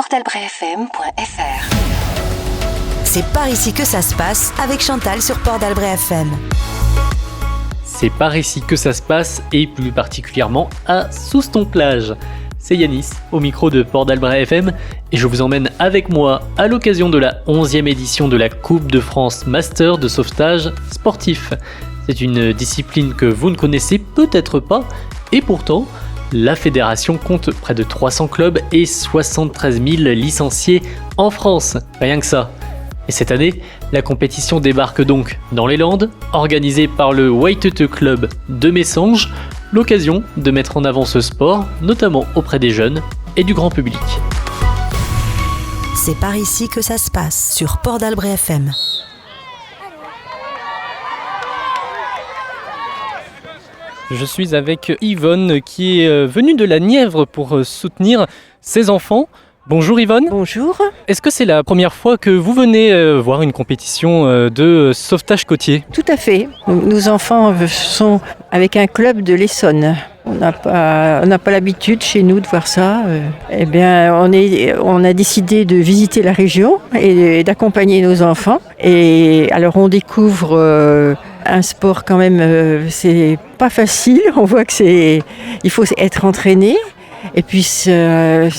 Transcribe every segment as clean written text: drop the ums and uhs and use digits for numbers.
portalbrefm.fr. C'est par ici que ça se passe avec Chantal sur Port d'Albret FM. C'est par ici que ça se passe et plus particulièrement à Souston-Plage. C'est Yanis au micro de Port d'Albret FM et je vous emmène avec moi à l'occasion de la 11e édition de la Coupe de France Master de sauvetage sportif. C'est une discipline que vous ne connaissez peut-être pas et pourtant la fédération compte près de 300 clubs et 73 000 licenciés en France, rien que ça. Et cette année, la compétition débarque donc dans les Landes, organisée par le Waitete Club de Messanges, l'occasion de mettre en avant ce sport, notamment auprès des jeunes et du grand public. C'est par ici que ça se passe sur Port d'Albret FM. Je suis avec Yvonne qui est venue de la Nièvre pour soutenir ses enfants. Bonjour Yvonne. Bonjour. Est-ce que c'est la première fois que vous venez voir une compétition de sauvetage côtier ? Tout à fait. Nos enfants sont avec un club de l'Essonne. On n'a pas l'habitude chez nous de voir ça. Eh bien, on a décidé de visiter la région et d'accompagner nos enfants. Et alors, on découvre un sport quand même, c'est pas facile. On voit que il faut être entraîné. Et puis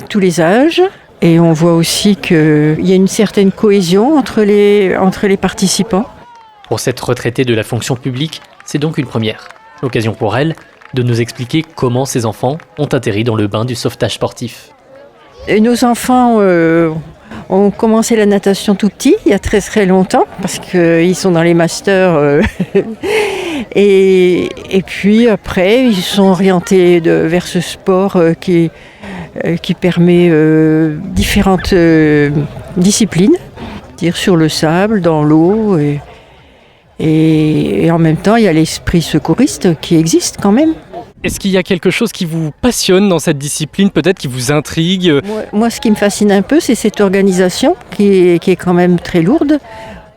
tous les âges. Et on voit aussi qu'il y a une certaine cohésion entre les participants. Pour cette retraitée de la fonction publique, c'est donc une première. L'occasion pour elle de nous expliquer comment ses enfants ont atterri dans le bain du sauvetage sportif. Et nos enfants ont commencé la natation tout petit, il y a très très longtemps, parce qu'ils sont dans les masters. Et puis après, ils se sont orientés vers ce sport qui permet différentes disciplines, c'est-à-dire sur le sable, dans l'eau. Et en même temps, il y a l'esprit secouriste qui existe quand même. Est-ce qu'il y a quelque chose qui vous passionne dans cette discipline, peut-être qui vous intrigue ? Moi, ce qui me fascine un peu, c'est cette organisation qui est quand même très lourde.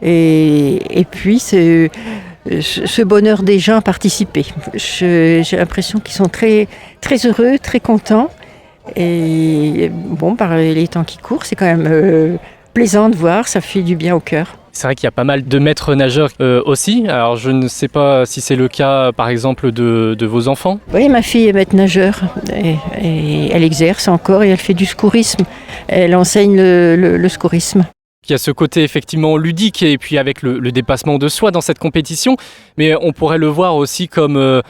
Et puis, c'est ce bonheur des gens à participer. J'ai l'impression qu'ils sont très, très heureux, très contents. Et bon, par les temps qui courent, c'est quand même plaisant de voir, ça fait du bien au cœur. C'est vrai qu'il y a pas mal de maîtres nageurs aussi. Alors je ne sais pas si c'est le cas par exemple de vos enfants. Oui, ma fille est maître nageur et elle exerce encore et elle fait du secourisme. Elle enseigne le secourisme. Il y a ce côté effectivement ludique et puis avec le dépassement de soi dans cette compétition. Mais on pourrait le voir aussi comme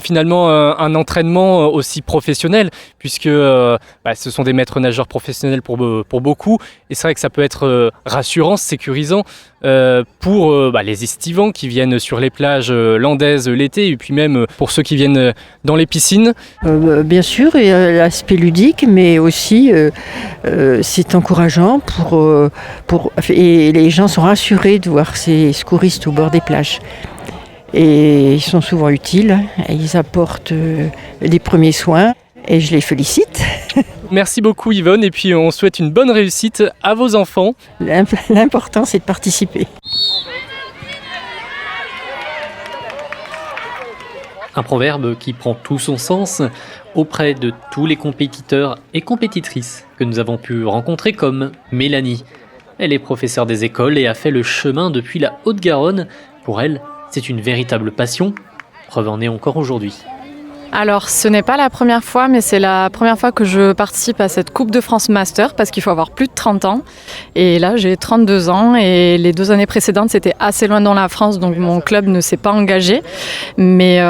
finalement un entraînement aussi professionnel, puisque ce sont des maîtres nageurs professionnels pour beaucoup. Et c'est vrai que ça peut être rassurant, sécurisant pour les estivants qui viennent sur les plages landaises l'été, et puis même pour ceux qui viennent dans les piscines. Bien sûr, il y a l'aspect ludique, mais aussi c'est encourageant et les gens sont rassurés de voir ces secouristes au bord des plages. Et ils sont souvent utiles, et ils apportent les premiers soins et je les félicite. Merci beaucoup Yvonne et puis on souhaite une bonne réussite à vos enfants. L'important c'est de participer. Un proverbe qui prend tout son sens auprès de tous les compétiteurs et compétitrices que nous avons pu rencontrer comme Mélanie. Elle est professeure des écoles et a fait le chemin depuis la Haute-Garonne. Pour elle, c'est une véritable passion, preuve en est encore aujourd'hui. Alors, ce n'est pas la première fois, mais c'est la première fois que je participe à cette Coupe de France Master, parce qu'il faut avoir plus de 30 ans. Et là, j'ai 32 ans, et les 2 années précédentes, c'était assez loin dans la France, donc mon club ne s'est pas engagé. Mais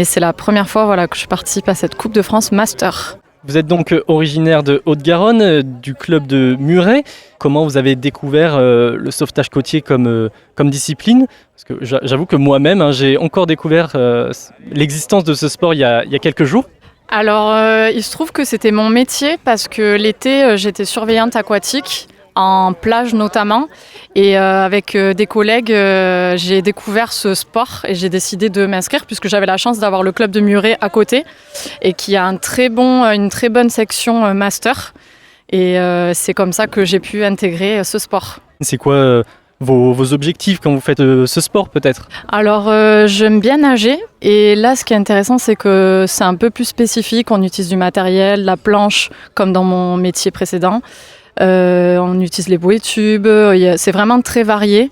c'est la première fois que je participe à cette Coupe de France Master. Vous êtes donc originaire de Haute-Garonne, du club de Muret. Comment vous avez découvert le sauvetage côtier comme discipline ? Parce que j'avoue que moi-même, j'ai encore découvert l'existence de ce sport il y a quelques jours. Alors, il se trouve que c'était mon métier parce que l'été, j'étais surveillante aquatique, en plage notamment. Et avec des collègues, j'ai découvert ce sport et j'ai décidé de m'inscrire puisque j'avais la chance d'avoir le club de Muret à côté et qui a une très bonne section master. Et c'est comme ça que j'ai pu intégrer ce sport. C'est quoi vos objectifs quand vous faites ce sport peut-être ? Alors j'aime bien nager et là ce qui est intéressant c'est que c'est un peu plus spécifique, on utilise du matériel, la planche comme dans mon métier précédent. On utilise les bouées tubes. C'est vraiment très varié.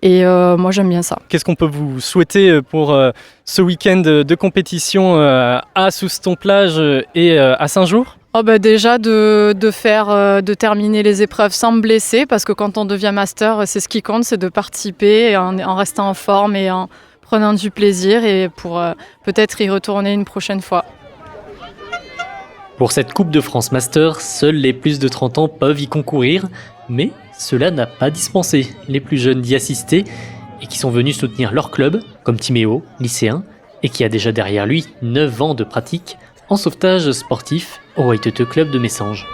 Et moi, j'aime bien ça. Qu'est-ce qu'on peut vous souhaiter pour ce week-end de compétition à Souston-Plage et à Saint-Jour ? Déjà de terminer les épreuves sans me blesser, parce que quand on devient master, c'est ce qui compte, c'est de participer en restant en forme et en prenant du plaisir, et pour peut-être y retourner une prochaine fois. Pour cette Coupe de France Master, seuls les plus de 30 ans peuvent y concourir, mais cela n'a pas dispensé les plus jeunes d'y assister et qui sont venus soutenir leur club, comme Timéo, lycéen, et qui a déjà derrière lui 9 ans de pratique en sauvetage sportif au White Club de Messanges.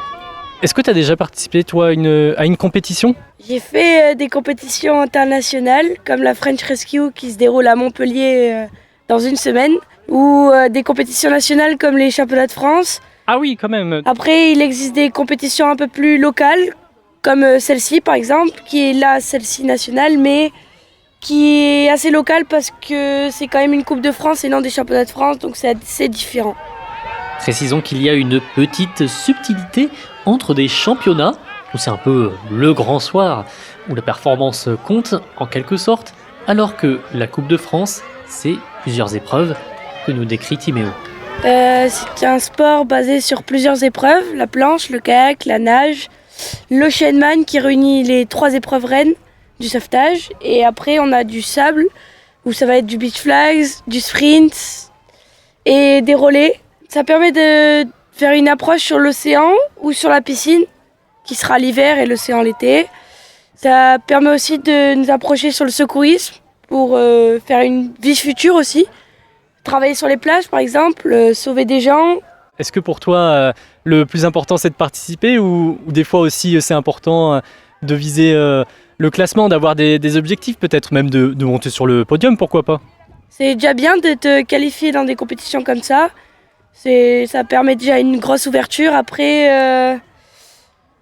Est-ce que tu as déjà participé, toi, à une compétition ? J'ai fait des compétitions internationales, comme la French Rescue qui se déroule à Montpellier dans une semaine, ou des compétitions nationales comme les championnats de France. Ah oui, quand même. Après, il existe des compétitions un peu plus locales, comme celle-ci par exemple, qui est là, celle-ci nationale, mais qui est assez locale parce que c'est quand même une Coupe de France et non des championnats de France, donc c'est assez différent. Précisons qu'il y a une petite subtilité entre des championnats, où c'est un peu le grand soir, où la performance compte en quelque sorte, alors que la Coupe de France, c'est plusieurs épreuves que nous décrit Timéo. C'est un sport basé sur plusieurs épreuves, la planche, le kayak, la nage, l'oceanman qui réunit les 3 épreuves reines du sauvetage, et après on a du sable, où ça va être du beach flags, du sprint et des relais. Ça permet de faire une approche sur l'océan ou sur la piscine, qui sera l'hiver et l'océan l'été. Ça permet aussi de nous approcher sur le secourisme pour faire une vie future aussi. Travailler sur les plages par exemple, sauver des gens. Est-ce que pour toi, le plus important c'est de participer ou des fois aussi c'est important de viser le classement, d'avoir des objectifs, peut-être même de monter sur le podium, pourquoi pas ? C'est déjà bien de te qualifier dans des compétitions comme ça. Ça permet déjà une grosse ouverture. Après,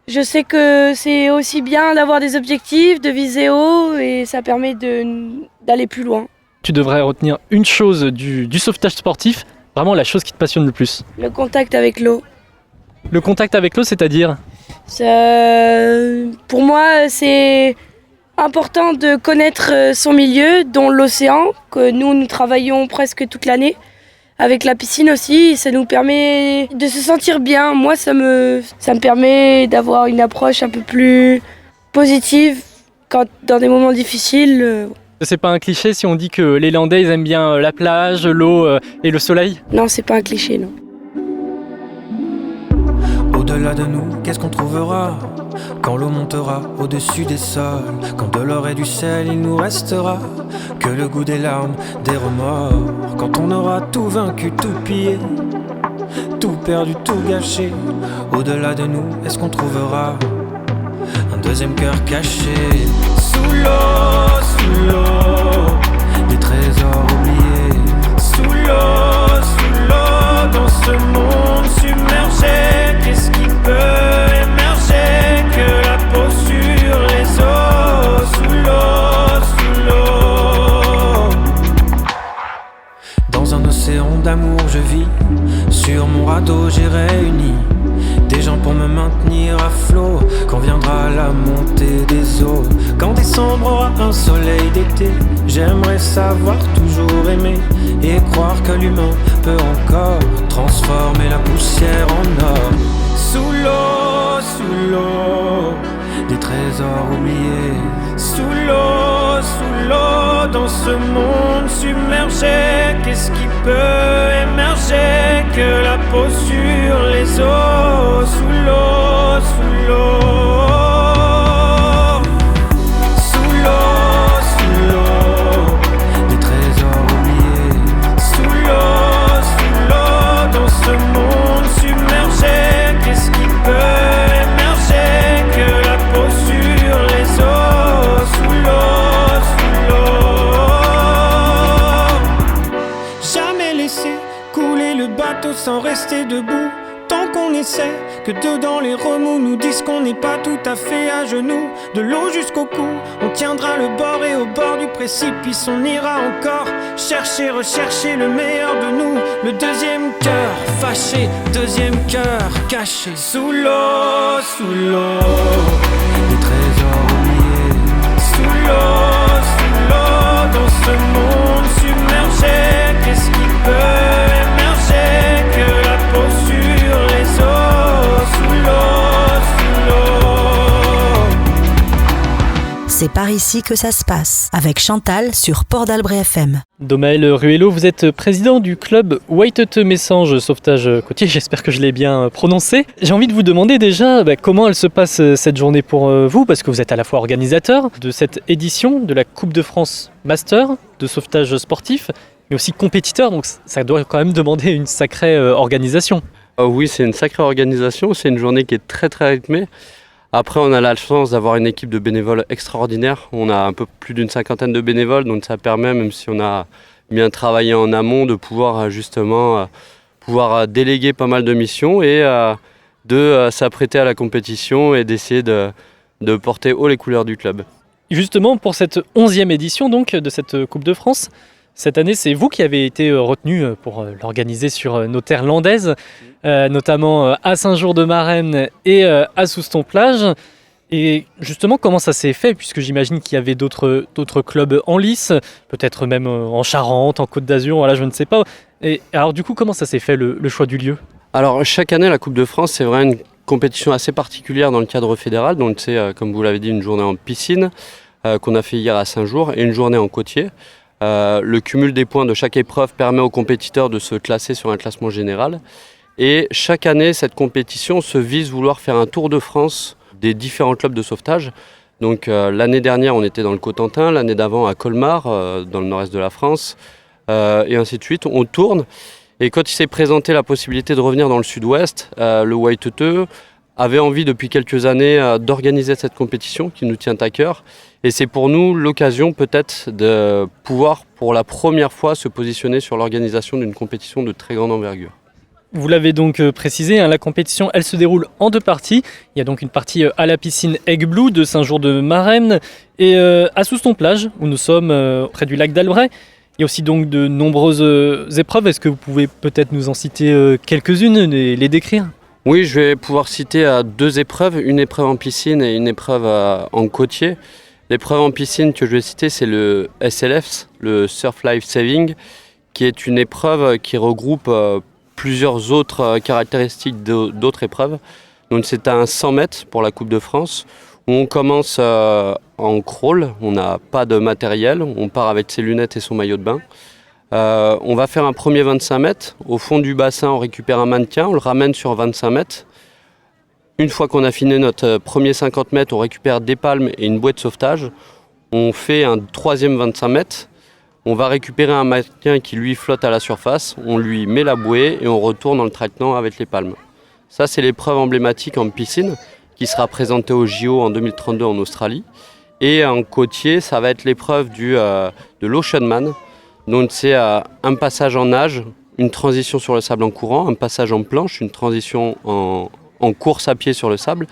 je sais que c'est aussi bien d'avoir des objectifs, de viser haut, et ça permet d'aller plus loin. Tu devrais retenir une chose du sauvetage sportif, vraiment la chose qui te passionne le plus. Le contact avec l'eau. Le contact avec l'eau, c'est-à-dire ? Pour moi, c'est important de connaître son milieu, dont l'océan, que nous travaillons presque toute l'année. Avec la piscine aussi, ça nous permet de se sentir bien. Moi, ça me permet d'avoir une approche un peu plus positive dans des moments difficiles. C'est pas un cliché si on dit que les Landais ils aiment bien la plage, l'eau et le soleil ? Non, c'est pas un cliché, non. Au-delà de nous, qu'est-ce qu'on trouvera quand l'eau montera au-dessus des sols? Quand de l'or et du sel, il nous restera que le goût des larmes, des remords. Quand on aura tout vaincu, tout pillé, tout perdu, tout gâché. Au-delà de nous, est-ce qu'on trouvera un deuxième cœur caché? Sous l'eau, des trésors oubliés. Sous l'eau, dans ce monde submergé, qu'est-ce qui peut émerger que la peau sur les os? Sous l'eau. Dans un océan d'amour je vis, sur mon radeau j'ai réuni des gens pour me maintenir à flot. Quand viendra la montée des eaux, quand décembre aura un soleil d'été, j'aimerais savoir toujours aimer et croire que l'humain peut encore transformer la poussière en or. Sous l'eau, des trésors oubliés. Sous l'eau, dans ce monde submergé, qu'est-ce qui peut émerger que la peau sur les os? Sous l'eau. Sous l'eau, des trésors oubliés. Sous l'eau, dans ce monde submergé, qu'est-ce qui peut émerger que la peau sur les os? Sous l'eau. Jamais laisser couler le bateau sans rester debout. Tant qu'on essaie que dedans les remous nous disent qu'on n'est pas tout à fait à genoux. De l'eau jusqu'au cou, on tiendra le bord et au bord du précipice on ira encore chercher, rechercher le meilleur de nous. Le deuxième cœur fâché, deuxième cœur caché sous l'eau, les trésors oubliés. Sous l'eau, dans ce monde submergé, qu'est-ce qui peut émerger que la peau sur les os? Sous l'eau. C'est par ici que ça se passe, avec Chantal sur Port d'Albret FM. Domaël Ruello, vous êtes président du club Waitete Messanges Sauvetage Côtier, j'espère que je l'ai bien prononcé. J'ai envie de vous demander déjà comment elle se passe cette journée pour vous, parce que vous êtes à la fois organisateur de cette édition de la Coupe de France Master de sauvetage sportif, mais aussi compétiteur, donc ça doit quand même demander une sacrée organisation. Oui, c'est une sacrée organisation, c'est une journée qui est très très rythmée. Après, on a la chance d'avoir une équipe de bénévoles extraordinaire. On a un peu plus d'une 50aine de bénévoles, donc ça permet, même si on a bien travaillé en amont, de pouvoir justement déléguer pas mal de missions et de s'apprêter à la compétition et d'essayer de porter haut les couleurs du club. Justement, pour cette 11e édition donc, de cette Coupe de France, cette année, c'est vous qui avez été retenu pour l'organiser sur nos terres landaises, notamment à Saint-Jour-de-Marennes et à Souston-Plage. Et justement, comment ça s'est fait, puisque j'imagine qu'il y avait d'autres clubs en lice, peut-être même en Charente, en Côte d'Azur, voilà, je ne sais pas. Et alors du coup, comment ça s'est fait le choix du lieu ? Alors chaque année, la Coupe de France, c'est vraiment une compétition assez particulière dans le cadre fédéral. Donc c'est, comme vous l'avez dit, une journée en piscine qu'on a fait hier à Saint-Jour et une journée en côtier. Le cumul des points de chaque épreuve permet aux compétiteurs de se classer sur un classement général. Et chaque année, cette compétition se vise vouloir faire un tour de France des différents clubs de sauvetage. Donc l'année dernière, on était dans le Cotentin, l'année d'avant à Colmar, dans le nord-est de la France, et ainsi de suite. On tourne. Et quand il s'est présenté la possibilité de revenir dans le sud-ouest, le Waitete avait envie depuis quelques années d'organiser cette compétition qui nous tient à cœur. Et c'est pour nous l'occasion peut-être de pouvoir pour la première fois se positionner sur l'organisation d'une compétition de très grande envergure. Vous l'avez donc précisé, la compétition elle se déroule en 2 parties. Il y a donc une partie à la piscine Egg Blue de Saint-Jour-de-Marennes et à Souston-Plage où nous sommes près du lac d'Albret. Il y a aussi donc de nombreuses épreuves. Est-ce que vous pouvez peut-être nous en citer quelques-unes et les décrire ? Oui, je vais pouvoir citer 2 épreuves, une épreuve en piscine et une épreuve en côtier. L'épreuve en piscine que je vais citer, c'est le SLF, le Surf Life Saving, qui est une épreuve qui regroupe plusieurs autres caractéristiques d'autres épreuves. Donc c'est à un 100 mètres pour la Coupe de France, où on commence en crawl, on n'a pas de matériel, on part avec ses lunettes et son maillot de bain. On va faire un premier 25 mètres, au fond du bassin on récupère un mannequin, on le ramène sur 25 mètres. Une fois qu'on a fini notre premier 50 mètres, on récupère des palmes et une bouée de sauvetage. On fait un troisième 25 mètres. On va récupérer un mannequin qui lui flotte à la surface. On lui met la bouée et on retourne dans le traitement avec les palmes. Ça, c'est l'épreuve emblématique en piscine qui sera présentée au JO en 2032 en Australie. Et en côtier, ça va être l'épreuve de l'Ocean Man. Donc c'est un passage en nage, une transition sur le sable en courant, un passage en planche, une transition en course à pied sur le sable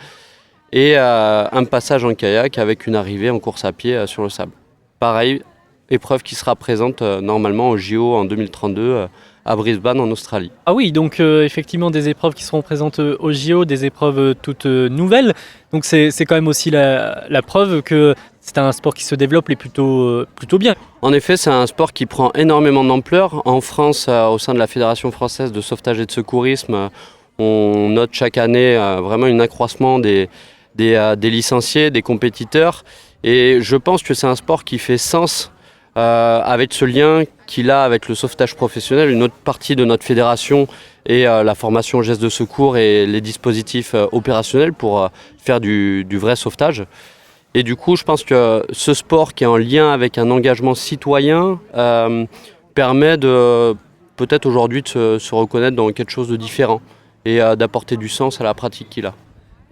et un passage en kayak avec une arrivée en course à pied sur le sable. Pareil, épreuve qui sera présente normalement au JO en 2032 à Brisbane en Australie. Ah oui, donc effectivement des épreuves qui seront présentes au JO, des épreuves toutes nouvelles. Donc c'est quand même aussi la preuve que c'est un sport qui se développe et plutôt bien. En effet, c'est un sport qui prend énormément d'ampleur. En France, au sein de la Fédération française de sauvetage et de secourisme, on note chaque année vraiment un accroissement des licenciés, des compétiteurs. Et je pense que c'est un sport qui fait sens avec ce lien qu'il a avec le sauvetage professionnel. Une autre partie de notre fédération est la formation aux gestes de secours et les dispositifs opérationnels pour faire du vrai sauvetage. Et du coup, je pense que ce sport qui est en lien avec un engagement citoyen permet de peut-être aujourd'hui de se reconnaître dans quelque chose de différent et d'apporter du sens à la pratique qu'il a.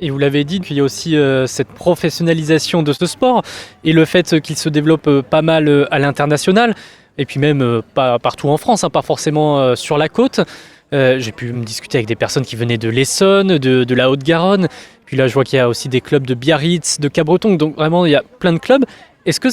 Et vous l'avez dit, qu'il y a aussi cette professionnalisation de ce sport et le fait qu'il se développe pas mal à l'international et puis même pas partout en France, pas forcément sur la côte. J'ai pu me discuter avec des personnes qui venaient de l'Essonne, de la Haute-Garonne. Puis là, je vois qu'il y a aussi des clubs de Biarritz, de Cabreton. Donc vraiment, il y a plein de clubs. Est-ce que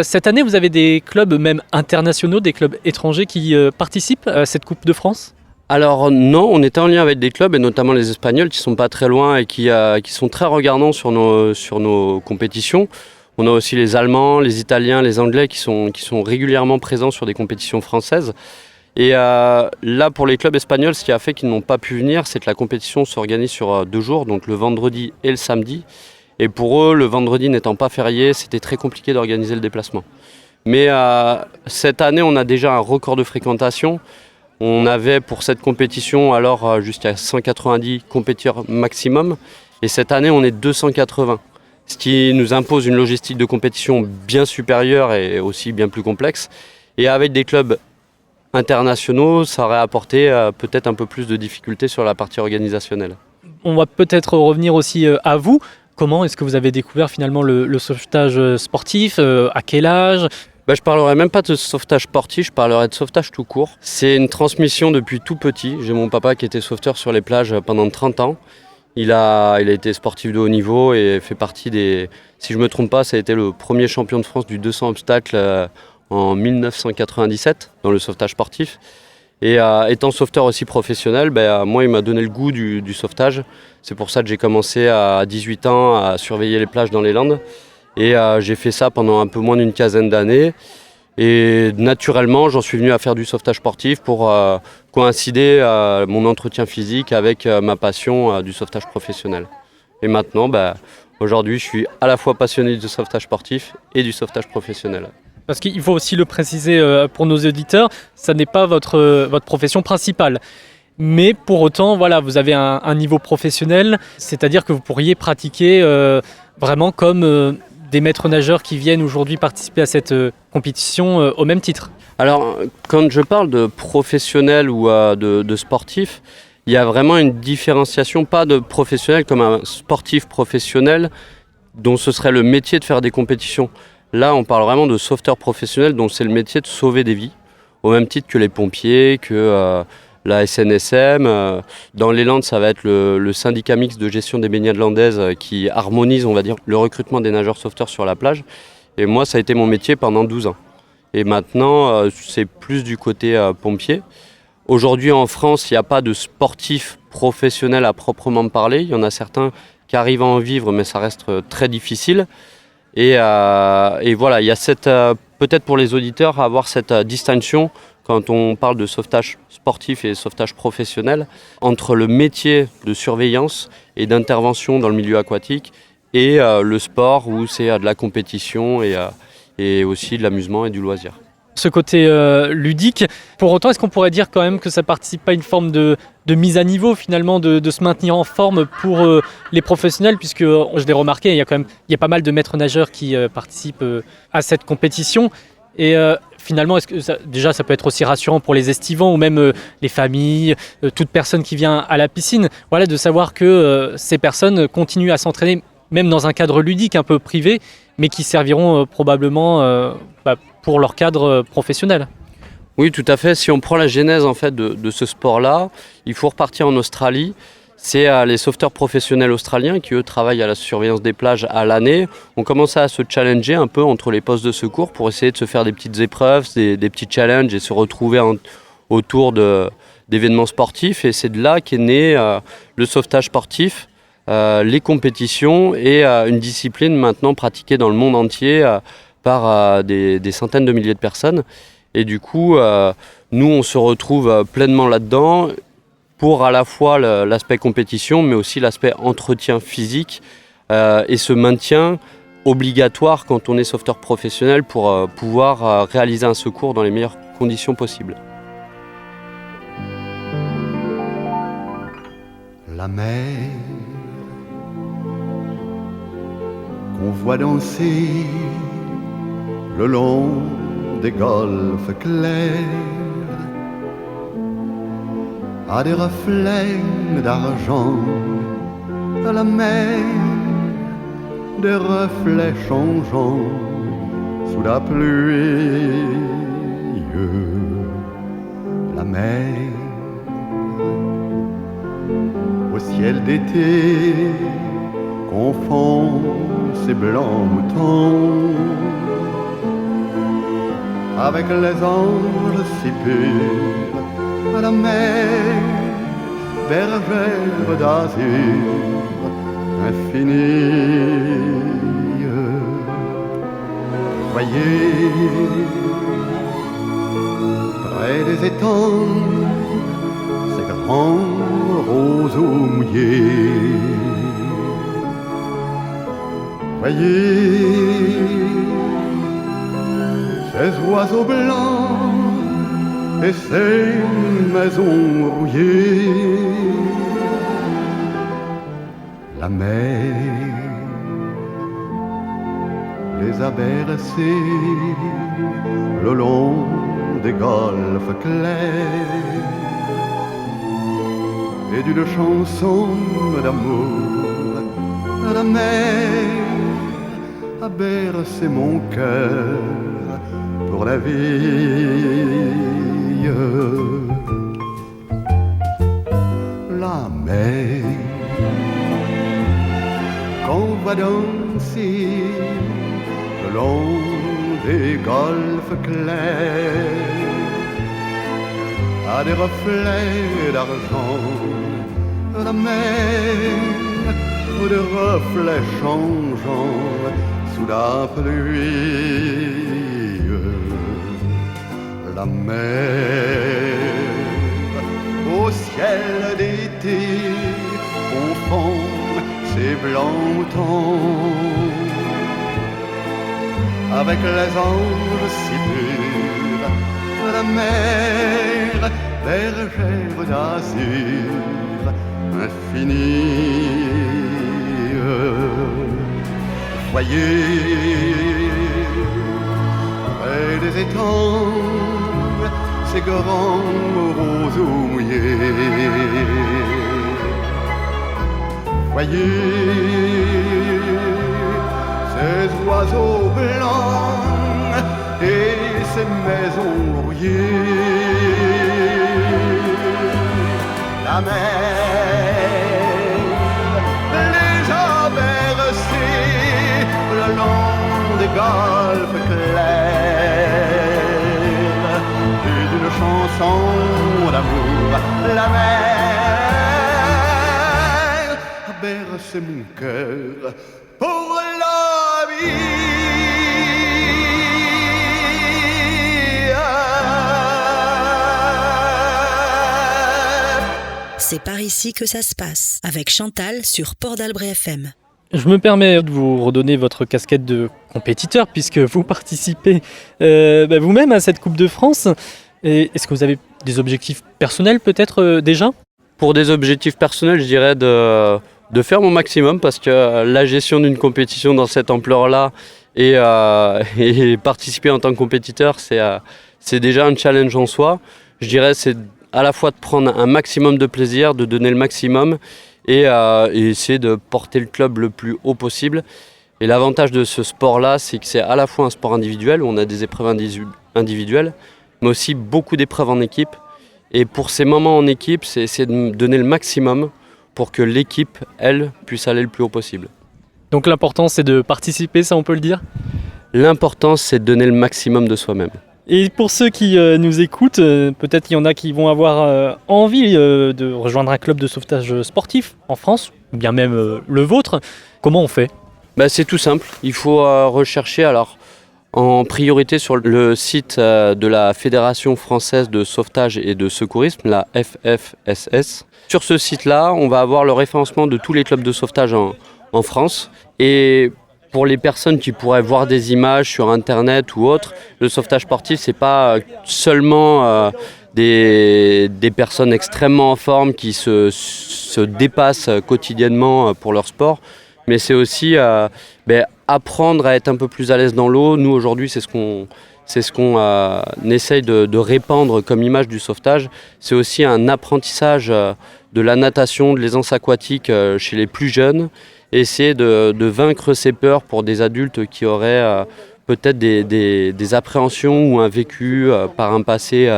cette année, vous avez des clubs même internationaux, des clubs étrangers qui participent à cette Coupe de France ? Alors non, on était en lien avec des clubs et notamment les Espagnols qui sont pas très loin et qui sont très regardants sur nos compétitions. On a aussi les Allemands, les Italiens, les Anglais qui sont régulièrement présents sur des compétitions françaises. Et là, pour les clubs espagnols, ce qui a fait qu'ils n'ont pas pu venir, c'est que la compétition s'organise sur 2 jours, donc le vendredi et le samedi. Et pour eux, le vendredi n'étant pas férié, c'était très compliqué d'organiser le déplacement. Mais cette année, on a déjà un record de fréquentation. On avait pour cette compétition alors jusqu'à 190 compétiteurs maximum. Et cette année, on est 280. Ce qui nous impose une logistique de compétition bien supérieure et aussi bien plus complexe. Et avec des clubs internationaux, ça aurait apporté peut-être un peu plus de difficultés sur la partie organisationnelle. On va peut-être revenir aussi à vous. Comment est-ce que vous avez découvert finalement le sauvetage sportif ? À quel âge ? Je parlerai même pas de sauvetage sportif, je parlerai de sauvetage tout court. C'est une transmission depuis tout petit. J'ai mon papa qui était sauveteur sur les plages pendant 30 ans. Il a été sportif de haut niveau et fait partie des... Si je ne me trompe pas, ça a été le premier champion de France du 200 obstacles en 1997 dans le sauvetage sportif. Et étant sauveteur aussi professionnel, moi il m'a donné le goût du sauvetage. C'est pour ça que j'ai commencé à 18 ans à surveiller les plages dans les Landes. Et j'ai fait ça pendant un peu moins d'une quinzaine d'années. Et naturellement, j'en suis venu à faire du sauvetage sportif pour coïncider mon entretien physique avec ma passion du sauvetage professionnel. Et maintenant, aujourd'hui, je suis à la fois passionné du sauvetage sportif et du sauvetage professionnel. Parce qu'il faut aussi le préciser pour nos auditeurs, ça n'est pas votre profession principale. Mais pour autant, voilà, vous avez un niveau professionnel, c'est-à-dire que vous pourriez pratiquer vraiment comme des maîtres nageurs qui viennent aujourd'hui participer à cette compétition au même titre. Alors, quand je parle de professionnel ou de sportif, il y a vraiment une différenciation, pas de professionnel comme un sportif professionnel dont ce serait le métier de faire des compétitions. Là, on parle vraiment de sauveteur professionnel dont c'est le métier de sauver des vies, au même titre que les pompiers, que la SNSM. Dans les Landes, ça va être le syndicat mixte de gestion des baignades landaises qui harmonise, on va dire, le recrutement des nageurs sauveteurs sur la plage. Et moi, ça a été mon métier pendant 12 ans. Et maintenant, c'est plus du côté pompier. Aujourd'hui, en France, il n'y a pas de sportifs professionnels à proprement parler. Il y en a certains qui arrivent à en vivre, mais ça reste très difficile. Et voilà, il y a peut-être pour les auditeurs, avoir cette distinction quand on parle de sauvetage sportif et sauvetage professionnel entre le métier de surveillance et d'intervention dans le milieu aquatique et le sport où c'est de la compétition et aussi de l'amusement et du loisir. Ce côté ludique, pour autant, est-ce qu'on pourrait dire quand même que ça participe à une forme de mise à niveau finalement, de se maintenir en forme pour les professionnels, puisque je l'ai remarqué, il y a pas mal de maîtres nageurs qui participent à cette compétition. Et finalement, est-ce que ça peut être aussi rassurant pour les estivants ou même les familles, toute personne qui vient à la piscine, voilà, de savoir que ces personnes continuent à s'entraîner, même dans un cadre ludique un peu privé, mais qui serviront probablement pour leur cadre professionnel. Oui, tout à fait. Si on prend la genèse en fait de ce sport-là, il faut repartir en Australie. C'est les sauveteurs professionnels australiens qui, eux, travaillent à la surveillance des plages à l'année. On commençait à se challenger un peu entre les postes de secours pour essayer de se faire des petites épreuves, des petits challenges et se retrouver autour d'événements sportifs. Et c'est de là qu'est né le sauvetage sportif, les compétitions et une discipline maintenant pratiquée dans le monde entier par des centaines de milliers de personnes. Et du coup, nous, on se retrouve pleinement là-dedans pour à la fois l'aspect compétition, mais aussi l'aspect entretien physique et ce maintien obligatoire quand on est sauveteur professionnel pour pouvoir réaliser un secours dans les meilleures conditions possibles. La mer qu'on voit danser le long des golfes clairs a des reflets d'argent à la mer, des reflets changeants sous la pluie. La mer au ciel d'été confond ces blancs moutons avec les anges si purs à la mer, bergère d'azur infinie. Voyez, près des étangs, ces grands roseaux mouillés. Voyez, ces oiseaux blancs et ces maisons rouillées. La mer les a bercés le long des golfes clairs et d'une chanson d'amour. La mer a bercé mon cœur pour la vie. La mer qu'on va danser le long des golfes clairs à des reflets d'argent. La mer de reflets changeants sous la pluie. La mer au ciel d'été confond ces blancs moutons avec les anges si purs. La mer bergère d'azur infinie. Voyez, près des étangs, ces grands roseaux mouillés. Voyez, ces oiseaux blancs et ces maisons rouillées. La mer les a bercés le long des golfes clairs et d'une chanson d'amour. La mer a bercé mon cœur pour la vie. C'est par ici que ça se passe, avec Chantal sur Port d'Albret FM. Je me permets de vous redonner votre casquette de compétiteur puisque vous participez vous-même à cette Coupe de France. Et est-ce que vous avez des objectifs personnels peut-être déjà ? Pour des objectifs personnels, je dirais de faire mon maximum parce que la gestion d'une compétition dans cette ampleur-là et participer en tant que compétiteur, c'est déjà un challenge en soi. Je dirais c'est à la fois de prendre un maximum de plaisir, de donner le maximum et essayer de porter le club le plus haut possible. Et l'avantage de ce sport-là, c'est que c'est à la fois un sport individuel où on a des épreuves individuelles, mais aussi beaucoup d'épreuves en équipe. Et pour ces moments en équipe, c'est essayer de donner le maximum pour que l'équipe, elle, puisse aller le plus haut possible. Donc l'important, c'est de participer, ça on peut le dire ? L'important, c'est de donner le maximum de soi-même. Et pour ceux qui nous écoutent, peut-être qu'il y en a qui vont avoir envie de rejoindre un club de sauvetage sportif en France, ou bien même le vôtre. Comment on fait ? C'est tout simple. Il faut rechercher en priorité sur le site de la Fédération française de sauvetage et de secourisme, la FFSS. Sur ce site-là, on va avoir le référencement de tous les clubs de sauvetage en France. Et pour les personnes qui pourraient voir des images sur Internet ou autre, le sauvetage sportif, c'est pas seulement des personnes extrêmement en forme qui se dépassent quotidiennement pour leur sport, mais c'est aussi apprendre à être un peu plus à l'aise dans l'eau. Nous, aujourd'hui, c'est ce qu'on essaye de répandre comme image du sauvetage. C'est aussi un apprentissage de la natation, de l'aisance aquatique chez les plus jeunes. Essayer de vaincre ces peurs pour des adultes qui auraient peut-être des appréhensions ou un vécu par un passé,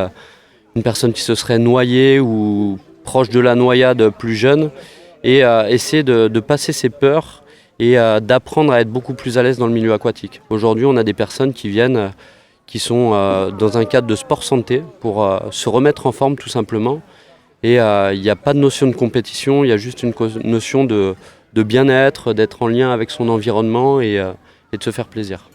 une personne qui se serait noyée ou proches de la noyade plus jeunes et essayer de passer ses peurs et d'apprendre à être beaucoup plus à l'aise dans le milieu aquatique. Aujourd'hui, on a des personnes qui viennent, qui sont dans un cadre de sport santé pour se remettre en forme tout simplement. Et il n'y a pas de notion de compétition, il y a juste une notion de bien-être, d'être en lien avec son environnement et de se faire plaisir.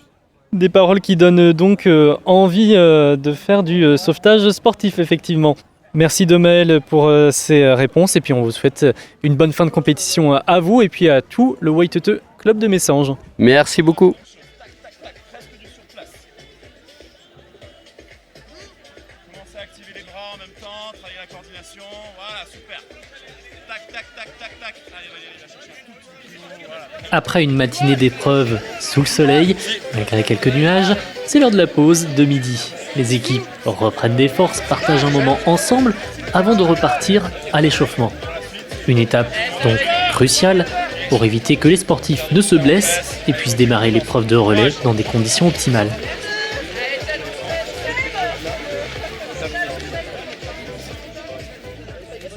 Des paroles qui donnent donc envie de faire du sauvetage sportif, effectivement. Merci Domaël pour ces réponses et puis on vous souhaite une bonne fin de compétition à vous et puis à tout le Waiteteu Club de Messanges. Merci beaucoup. Commencez à activer les bras en même temps, travailler la coordination, voilà, super. Tac, tac, tac, tac, tac. Allez, va chercher tout petit coup, voilà. Après une matinée d'épreuves sous le soleil, malgré quelques nuages, c'est l'heure de la pause de midi. Les équipes reprennent des forces, partagent un moment ensemble avant de repartir à l'échauffement. Une étape donc cruciale pour éviter que les sportifs ne se blessent et puissent démarrer l'épreuve de relais dans des conditions optimales.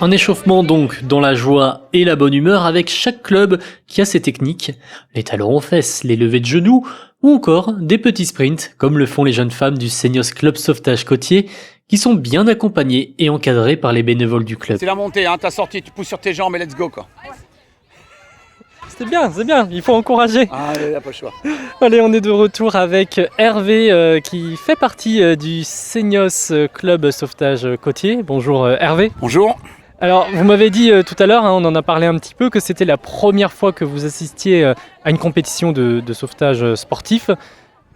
Un échauffement donc dans la joie et la bonne humeur avec chaque club qui a ses techniques, les talons aux fesses, les levées de genoux ou encore des petits sprints comme le font les jeunes femmes du Seignos Club Sauvetage Côtier qui sont bien accompagnées et encadrées par les bénévoles du club. C'est la montée, hein, t'as sorti, tu pousses sur tes jambes et let's go quoi. C'est bien, il faut encourager. Ah, il n'y a pas le choix. Allez, on est de retour avec Hervé qui fait partie du Seignos Club Sauvetage Côtier. Bonjour Hervé. Bonjour. Alors, vous m'avez dit tout à l'heure, on en a parlé un petit peu, que c'était la première fois que vous assistiez à une compétition de sauvetage sportif.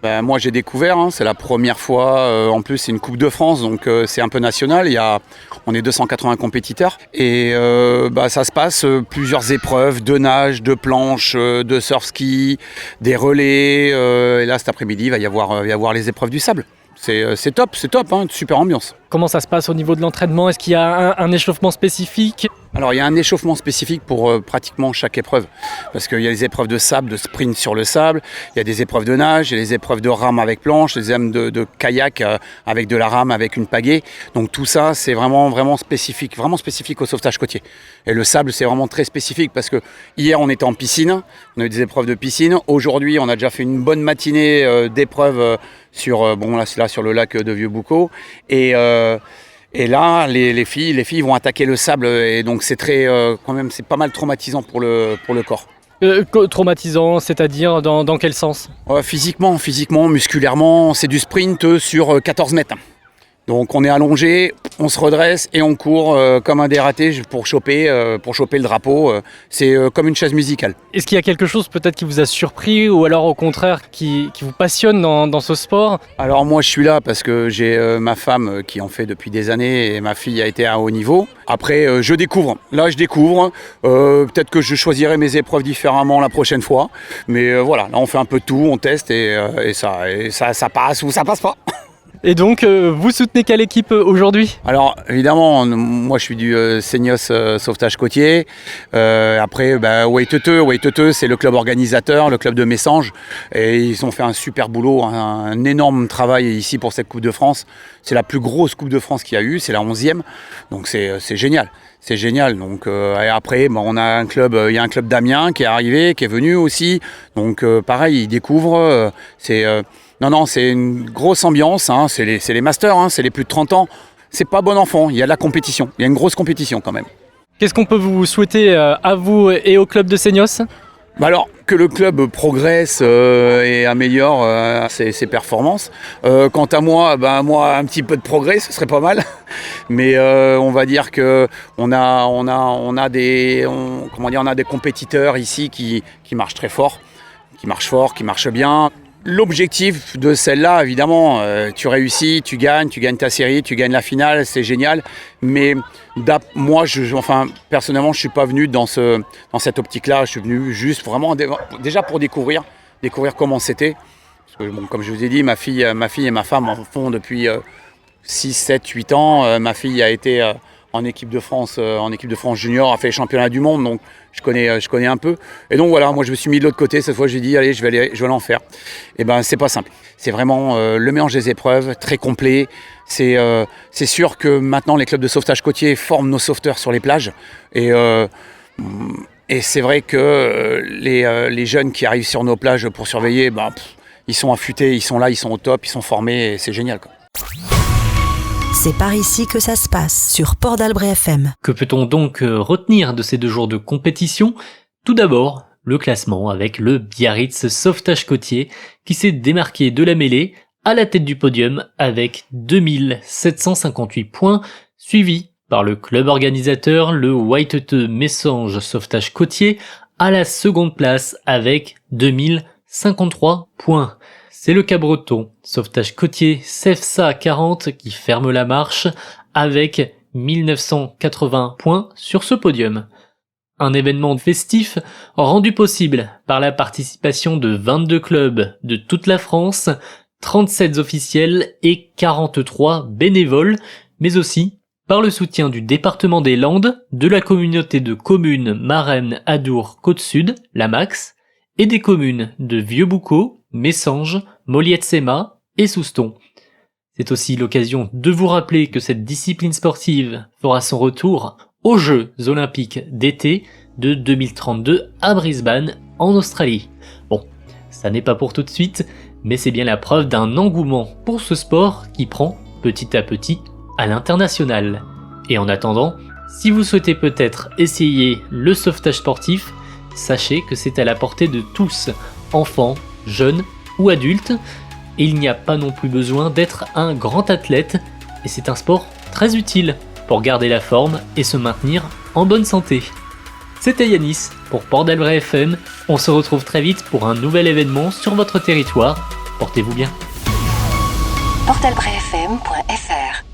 Ben, moi j'ai découvert, hein, c'est la première fois, en plus c'est une Coupe de France, donc c'est un peu national, on est 280 compétiteurs et ça se passe plusieurs épreuves de nage, de planche, de surf-ski, des relais, et là cet après-midi il va y avoir les épreuves du sable. C'est top, hein, une super ambiance. Comment ça se passe au niveau de l'entraînement? Est-ce qu'il y a un échauffement spécifique? Alors il y a un échauffement spécifique pour pratiquement chaque épreuve, parce qu'il y a les épreuves de sable, de sprint sur le sable, il y a des épreuves de nage, il y a des épreuves de rame avec planche, des épreuves de kayak avec de la rame avec une pagaie. Donc tout ça c'est vraiment spécifique au sauvetage côtier. Et le sable c'est vraiment très spécifique parce que hier on était en piscine, on a eu des épreuves de piscine. Aujourd'hui on a déjà fait une bonne matinée d'épreuves sur sur le lac de Vieux-Boucau et là, les filles vont attaquer le sable et donc c'est quand même, c'est pas mal traumatisant pour le corps. Traumatisant, c'est-à-dire dans quel sens? Physiquement, musculairement, c'est du sprint sur 14 mètres. Donc on est allongé, on se redresse et on court comme un dératé pour choper le drapeau. C'est comme une chaise musicale. Est-ce qu'il y a quelque chose peut-être qui vous a surpris ou alors au contraire qui vous passionne dans ce sport? Alors moi je suis là parce que j'ai ma femme qui en fait depuis des années et ma fille a été à haut niveau. Après je découvre. Là je découvre. Peut-être que je choisirai mes épreuves différemment la prochaine fois. Mais voilà, là on fait un peu de tout, on teste et ça passe ou ça passe pas. Et donc, vous soutenez quelle équipe aujourd'hui? Alors, évidemment, moi je suis du Seignos Sauvetage Côtier. Après, Waiteteu, c'est le club organisateur, le club de Messanges. Et ils ont fait un super boulot, un énorme travail ici pour cette Coupe de France. C'est la plus grosse Coupe de France qu'il y a eu, c'est la 11e. Donc c'est génial. C'est génial. Donc, et après, on a un club, il y a un club d'Amiens qui est arrivé, qui est venu aussi. Donc pareil, ils découvrent. Non, c'est une grosse ambiance, hein. C'est les masters, hein. C'est les plus de 30 ans. C'est pas bon enfant, il y a de la compétition, il y a une grosse compétition quand même. Quest-ce qu'on peut vous souhaiter à vous et au club de Seignos? Alors, que le club progresse et améliore ses performances. Quant à moi, un petit peu de progrès, ce serait pas mal. Mais on va dire qu'on a des compétiteurs ici qui marchent très fort, qui marchent bien. L'objectif de celle-là, évidemment, tu réussis, tu gagnes ta série, tu gagnes la finale, c'est génial. Mais moi, personnellement, je ne suis pas venu dans cette optique-là. Je suis venu juste vraiment déjà pour découvrir comment c'était. Parce que, comme je vous ai dit, ma fille et ma femme en font depuis 6, 7, 8 ans. Ma fille a été en équipe de France junior, a fait les championnats du monde, donc je connais un peu. Et donc voilà, moi je me suis mis de l'autre côté, cette fois j'ai dit allez, je vais aller en faire. Et ben c'est pas simple. C'est vraiment le mélange des épreuves, très complet. C'est sûr que maintenant les clubs de sauvetage côtier forment nos sauveteurs sur les plages. Et c'est vrai que les jeunes qui arrivent sur nos plages pour surveiller, ils sont affûtés, ils sont là, ils sont au top, ils sont formés, et c'est génial, quoi. C'est par ici que ça se passe, sur Port d'Albret FM. Que peut-on donc retenir de ces 2 jours de compétition ? Tout d'abord, le classement avec le Biarritz Sauvetage Côtier qui s'est démarqué de la mêlée à la tête du podium avec 2758 points, suivi par le club organisateur, le Whiteteux Messanges Sauvetage Côtier, à la seconde place avec 2053 points. C'est le Cabreton Sauvetage Côtier CEFSA 40 qui ferme la marche avec 1980 points sur ce podium. Un événement festif rendu possible par la participation de 22 clubs de toute la France, 37 officiels et 43 bénévoles, mais aussi par le soutien du département des Landes, de la communauté de communes Marennes, Adour, Côte-Sud, la MAX, et des communes de Vieux-Boucau, Messanges, Moliette-Séma et Souston. C'est aussi l'occasion de vous rappeler que cette discipline sportive fera son retour aux Jeux Olympiques d'été de 2032 à Brisbane, en Australie. Bon, ça n'est pas pour tout de suite, mais c'est bien la preuve d'un engouement pour ce sport qui prend petit à petit à l'international. Et en attendant, si vous souhaitez peut-être essayer le sauvetage sportif, sachez que c'est à la portée de tous, enfants, jeunes ou adultes, et il n'y a pas non plus besoin d'être un grand athlète, et c'est un sport très utile pour garder la forme et se maintenir en bonne santé. C'était Yanis pour Port d'Albret FM, on se retrouve très vite pour un nouvel événement sur votre territoire, portez-vous bien. portalbretfm.fr